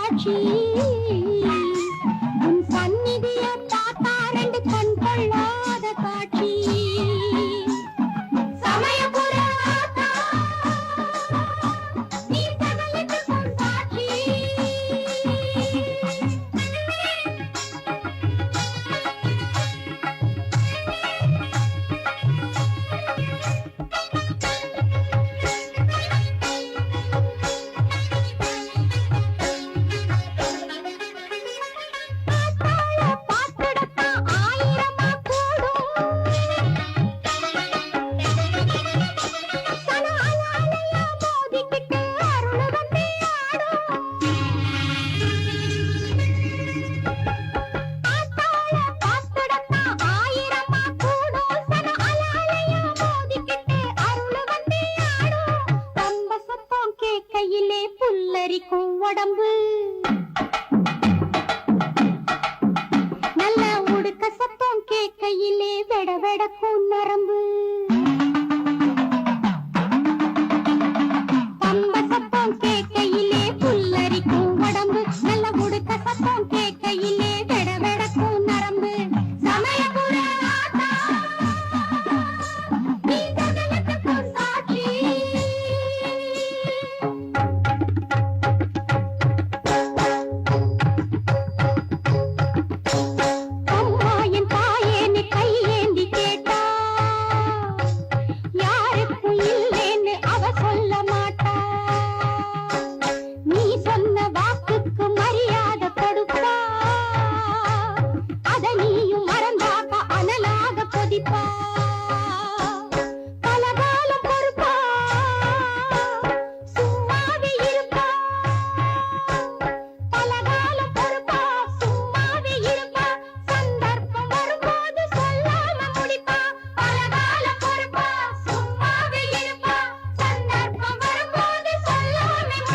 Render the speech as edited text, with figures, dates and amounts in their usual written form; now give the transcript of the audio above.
காட்சி உன் சந்நிதிய பார்த்தா ரெண்டு கண் கொள்ளாத காட்சி சமயபுர ஆத்தா, நீ சகலத்துக்கும் சாட்சி. கையிலே புல்லரிக்கும் உடம்பு நல்ல உடுக்க சத்தம் கேட்கையிலே வெட வெடக்கும் நரம்பு பம்ப சத்தம் கேட்கையிலே புல்லரிக்கும் உடம்பு நல்ல உடுக்க சத்தம் கேட்கையிலே வெட வெடக்கும் நரம்பு சமயபுர ஆத்தா, நீ சகலத்துக்கும் சாட்சி. Bye.